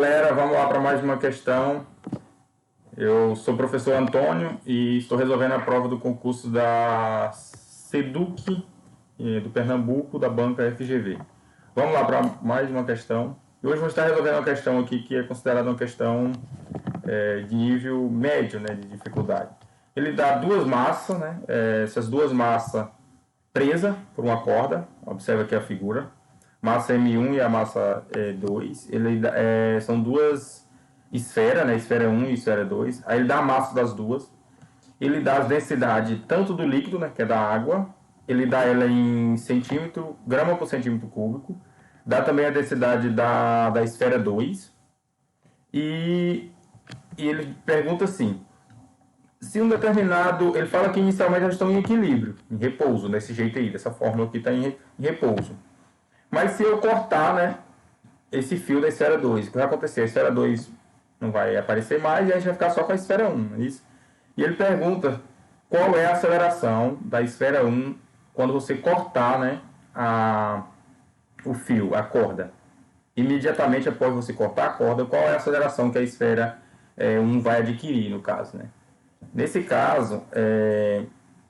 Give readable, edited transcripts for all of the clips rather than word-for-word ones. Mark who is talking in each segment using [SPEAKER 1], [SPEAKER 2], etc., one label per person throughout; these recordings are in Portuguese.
[SPEAKER 1] Galera, vamos lá para mais uma questão. Eu sou o professor Antônio e estou resolvendo a prova do concurso da SEDUC do Pernambuco, da banca FGV. Vamos lá para mais uma questão. E hoje vou estar resolvendo uma questão aqui que é considerada uma questão de nível médio, né, de dificuldade. Ele dá duas massas, né, essas duas massas presas por uma corda. Observa aqui a figura. Massa M1 e a massa 2, são duas esferas, né? Esfera 1 e esfera 2. Aí ele dá a massa das duas. Ele dá a densidade tanto do líquido, né? Que é da água. Ele dá ela em centímetro, grama por centímetro cúbico. Dá também a densidade da esfera 2. E ele pergunta assim: se um determinado. Ele fala que inicialmente elas estão em equilíbrio, em repouso, desse jeito aí, dessa fórmula aqui está em repouso. Mas se eu cortar, né, esse fio da esfera 2, o que vai acontecer? A esfera 2 não vai aparecer mais e a gente vai ficar só com a esfera 1, não é isso? E ele pergunta qual é a aceleração da esfera 1 quando você cortar, né, o fio, a corda. Imediatamente após você cortar a corda, qual é a aceleração que a esfera 1 vai adquirir, no caso, né? Nesse caso,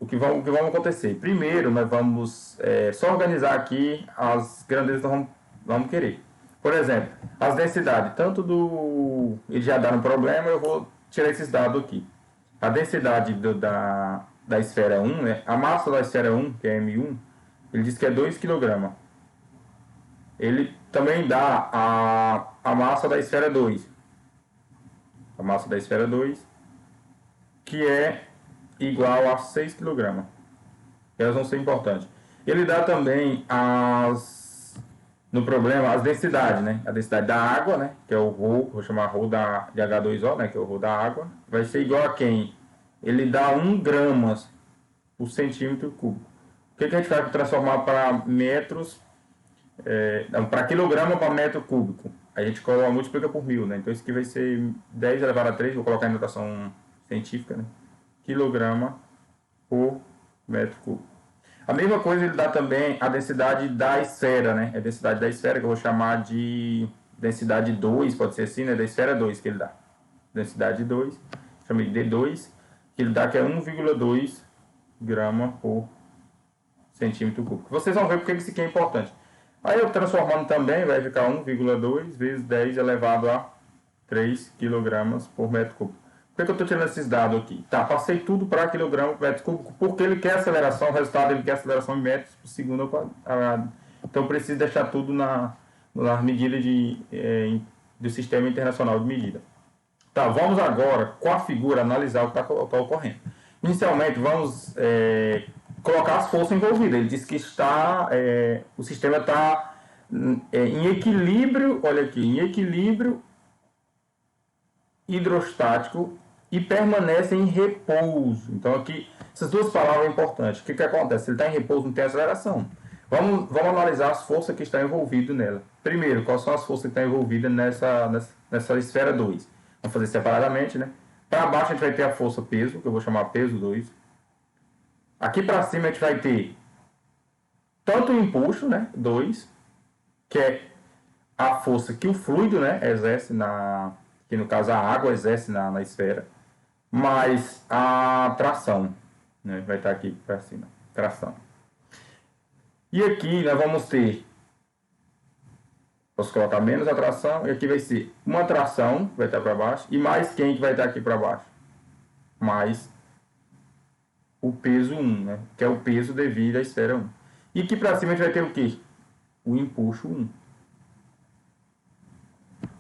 [SPEAKER 1] o que vai acontecer? Primeiro, nós vamos só organizar aqui as grandezas que vamos querer. Por exemplo, as densidades, tanto do... Eles já deram um problema, eu vou tirar esses dados aqui. A densidade da esfera 1, né? A massa da esfera 1, que é M1, ele diz que é 2 kg. Ele também dá a massa da esfera 2. A massa da esfera 2, que é igual a 6 kg. Elas vão ser importantes. Ele dá também no problema as densidades, né? A densidade da água, né? Que é o ρ, vou chamar ρ de H2O, né? Que é o ρ da água. Vai ser igual a quem? Ele dá 1 gramas por centímetro cúbico. O que a gente vai transformar para metros? Para quilograma para metro cúbico. A gente multiplica por 1000, né? Então isso aqui vai ser 10 elevado a 3, vou colocar em notação científica, né? Quilograma por metro cúbico. A mesma coisa ele dá também a densidade da esfera, né? A densidade da esfera que eu vou chamar de densidade 2, pode ser assim, né? Da esfera 2 que ele dá. Densidade 2, chamei de D2, que ele dá que é 1,2 grama por centímetro cúbico. Vocês vão ver porque isso aqui é importante. Aí eu transformando também, vai ficar 1,2 vezes 10 elevado a 3 kg por metro cúbico. Por que eu estou tirando esses dados aqui? Tá, passei tudo para quilograma por metro cúbico, porque ele quer aceleração, o resultado ele quer aceleração em metros por segundo ao quadrado. Então eu preciso deixar tudo na medida do Sistema Internacional de Medida. Tá, vamos agora, com a figura, analisar o que está ocorrendo. Inicialmente, vamos colocar as forças envolvidas. Ele diz que o sistema está em equilíbrio, olha aqui, em equilíbrio hidrostático e permanece em repouso. Então aqui, essas duas palavras são importantes. O que acontece? Ele está em repouso, não tem aceleração. Vamos analisar as forças que estão envolvidas nela. Primeiro, quais são as forças que estão envolvidas nessa esfera 2? Vamos fazer separadamente, né? Para baixo a gente vai ter a força peso, que eu vou chamar peso 2. Aqui para cima a gente vai ter tanto o empuxo, né? 2, que é a força que o fluido, né, exerce que no caso a água exerce na esfera, mais a tração, né, vai estar aqui para cima, tração. E aqui nós vamos ter, posso colocar menos a tração, e aqui vai ser uma tração, vai estar para baixo, e mais quem que vai estar aqui para baixo? Mais o peso 1, né, que é o peso devido à esfera 1. E aqui para cima a gente vai ter o quê? O empuxo 1.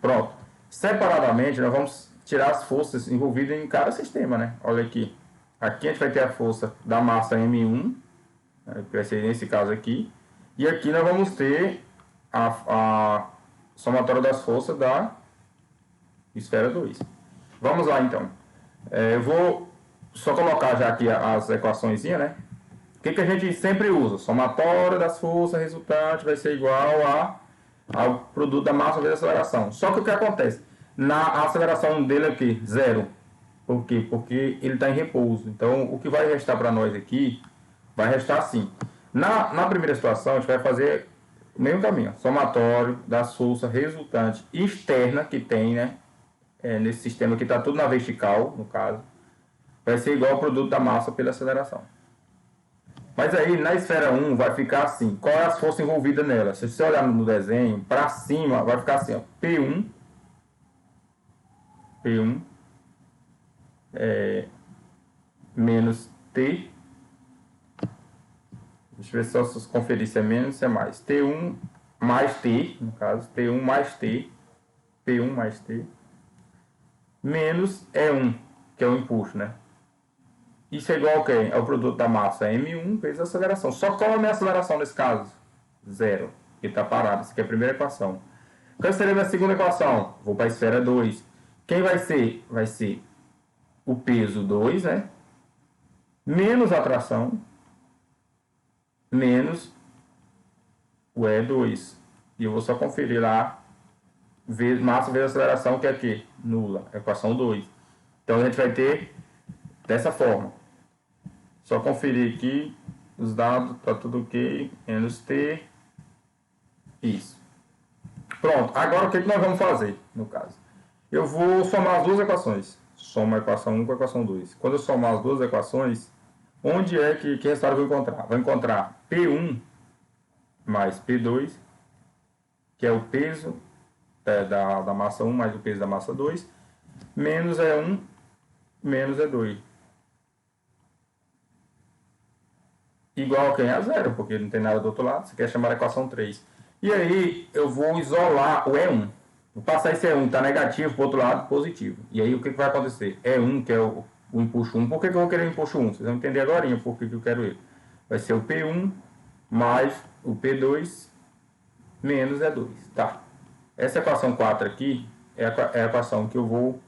[SPEAKER 1] Pronto. Separadamente, nós vamos tirar as forças envolvidas em cada sistema, né? Olha aqui. Aqui a gente vai ter a força da massa M1, né, que vai ser nesse caso aqui. E aqui nós vamos ter a somatória das forças da esfera 2. Vamos lá, então. Eu vou só colocar já aqui as equações, né? O que a gente sempre usa? Somatória das forças resultante vai ser igual ao produto da massa vezes a aceleração. Só que o que acontece? Na aceleração dele aqui, 0. Por quê? Porque ele está em repouso. Então, o que vai restar para nós aqui, vai restar assim. Na primeira situação, a gente vai fazer O mesmo caminho, somatório das forças resultantes externa que tem, né? Nesse sistema que está tudo na vertical, no caso, vai ser igual ao produto da massa pela aceleração. Mas aí, na esfera 1, vai ficar assim. Qual é as forças envolvidas nela? Se você olhar no desenho, para cima, vai ficar assim, ó, P1 menos T. Deixa eu ver só se conferir se é menos ou se é mais. T1 mais T, no caso, T1 mais T, P1 mais T, menos E1, que é o impulso, né? Isso é igual a quem? Ao produto da massa M1 vezes a aceleração. Só qual é a minha aceleração nesse caso? Zero. Que está parado. Essa aqui é a primeira equação. Qual seria a minha segunda equação? Vou para a esfera 2. Quem vai ser? Vai ser o peso 2, né? Menos a tração, menos o E2. E eu vou só conferir lá, massa vezes aceleração, que é aqui, nula, equação 2. Então a gente vai ter dessa forma. Só conferir aqui os dados, tá tudo ok, menos T, isso. Pronto, agora o que nós vamos fazer, no caso? Eu vou somar as duas equações. Soma a equação 1 com a equação 2. Quando eu somar as duas equações, onde é que resultado eu vou encontrar? Vou encontrar P1 mais P2, que é o peso da massa 1 mais o peso da massa 2, menos E1 menos E2. Igual a quem? A zero, porque não tem nada do outro lado. Você quer chamar a equação 3. E aí eu vou isolar o E1. Vou passar esse E1, está negativo, para o outro lado, positivo. E aí o que vai acontecer? E1, que é o impulso 1. Por que eu vou querer o impulso 1? Vocês vão entender agora por que eu quero ele. Vai ser o P1 mais o P2 menos E2. Tá. Essa equação 4 aqui é a equação que eu vou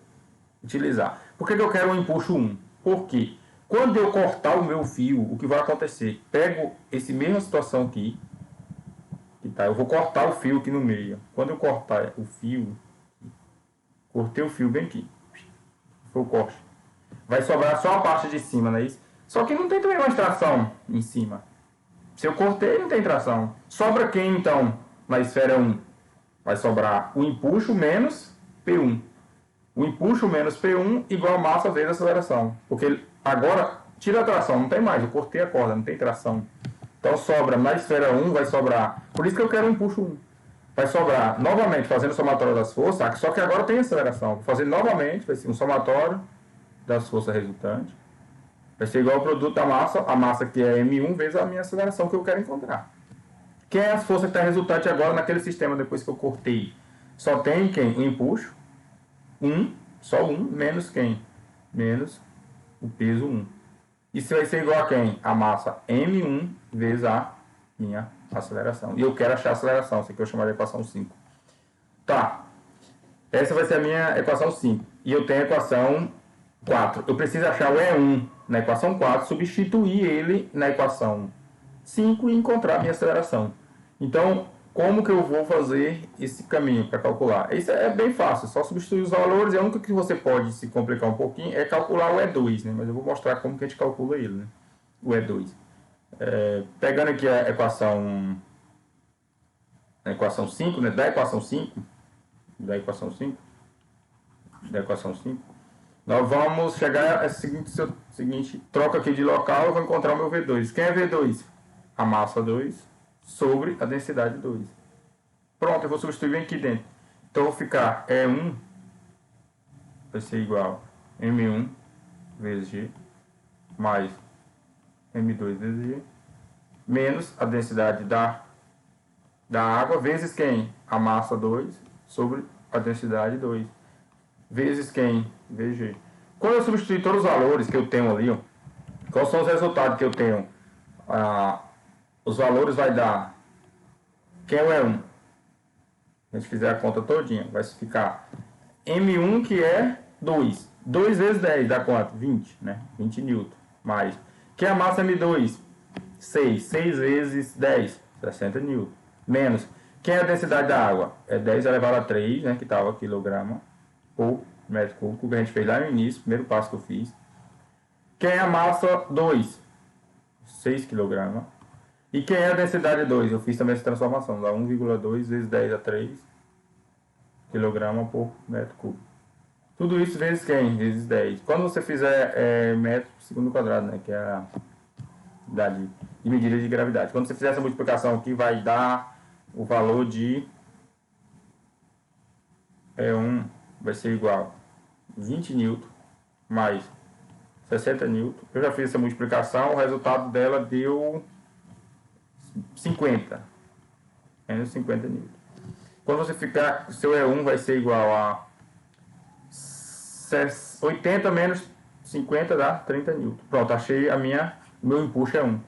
[SPEAKER 1] utilizar. Por que eu quero o impulso 1? Porque quando eu cortar o meu fio, o que vai acontecer? Pego essa mesma situação aqui, tá? Eu vou cortar o fio aqui no meio. Quando eu cortar o fio, cortei o fio bem aqui. Foi o corte. Vai sobrar só a parte de cima, não é isso? Só que não tem também mais tração em cima. Se eu cortei, não tem tração. Sobra quem então na esfera 1? Vai sobrar o impulso menos P1. O impulso menos P1 igual a massa vezes a aceleração. Porque agora tira a tração, não tem mais. Eu cortei a corda, não tem tração. Então sobra na esfera 1, vai sobrar. Por isso que eu quero o impulso 1. Vai sobrar novamente, fazendo o somatório das forças, só que agora tem aceleração. Vou fazer novamente, vai ser um somatório das forças resultantes. Vai ser igual ao produto da massa, a massa que é M1 vezes a minha aceleração que eu quero encontrar. Quem é as forças que está resultante agora naquele sistema depois que eu cortei? Só tem quem? O impulso. 1, só 1, menos quem? Menos o peso 1. Isso vai ser igual a quem? A massa M1 vezes a minha aceleração. E eu quero achar a aceleração, isso aqui eu chamo de equação 5. Tá. Essa vai ser a minha equação 5. E eu tenho a equação 4. Eu preciso achar o E1 na equação 4, substituir ele na equação 5 e encontrar a minha aceleração. Então, como que eu vou fazer esse caminho para calcular? Isso é bem fácil, só substituir os valores. E a única que você pode se complicar um pouquinho é calcular o E2, né? Mas eu vou mostrar como que a gente calcula ele, né? O E2. Pegando aqui a equação 5, né? Da equação 5, nós vamos chegar a seguinte, troca aqui de local, eu vou encontrar o meu V2. Quem é V2? A massa 2 sobre a densidade 2. Pronto, eu vou substituir bem aqui dentro. Então, eu vou ficar E1 vai ser igual a M1 vezes G mais M2 vezes G menos a densidade da água vezes quem? A massa 2 sobre a densidade 2 vezes quem? VG. Quando eu substituir todos os valores que eu tenho ali, ó, quais são os resultados que eu tenho? Os valores vai dar, quem é o E1? A gente fizer a conta todinha, vai ficar M1 que é 2. 2 vezes 10 dá quanto? 20, né? 20 newton. Mais. Que é a massa M2? 6. 6 vezes 10, 60 newton. Menos. Quem é a densidade da água? É 10 elevado a 3, né? Que estava quilograma por metro cúbico, que a gente fez lá no início, primeiro passo que eu fiz. Quem é a massa 2? 6 kg. E quem é a densidade 2? Eu fiz também essa transformação, dá 1,2 vezes 10 a 3 kg por metro cúbico. Tudo isso vezes quem? Vezes 10. Quando você fizer metro por segundo quadrado, né, que é a unidade de medida de gravidade. Quando você fizer essa multiplicação aqui, vai dar o valor de E1 vai ser igual a 20 newton mais 60 newton. Eu já fiz essa multiplicação, o resultado dela deu 50. Menos 50 newton. Quando você ficar, seu E1 vai ser igual a 80 menos 50 dá 30 newton. Pronto, achei o meu impulso é 1. Agora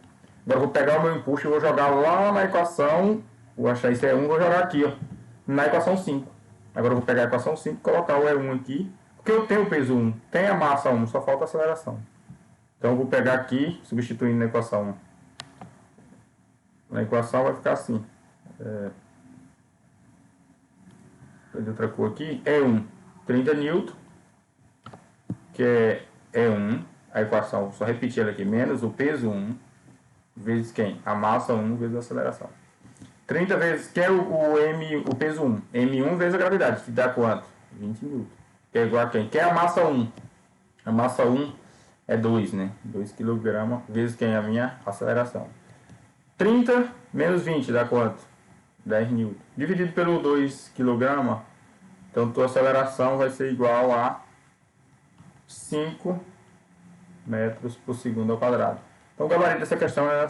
[SPEAKER 1] eu vou pegar o meu impulso e vou jogar lá na equação, vou achar esse E1 e vou jogar aqui, ó, na equação 5. Agora eu vou pegar a equação 5 e colocar o E1 aqui, porque eu tenho o peso 1, tem a massa 1, só falta a aceleração. Então eu vou pegar aqui, substituindo na equação 1. Na equação vai ficar assim. De outra cor aqui, E1, 30 newton, que é E1, a equação, só repetir ela aqui, menos o peso 1, vezes quem? A massa 1 vezes a aceleração. 30 vezes, que é o peso 1? M1 vezes a gravidade, que dá quanto? 20 newton. Que é igual a quem? Que é a massa 1? A massa 1 é 2, né? 2 kg vezes quem? A minha aceleração. 30 menos 20 dá quanto? 10 newton. Dividido pelo 2 kg, então tua aceleração vai ser igual a 5 metros por segundo ao quadrado. Então o gabarito dessa questão é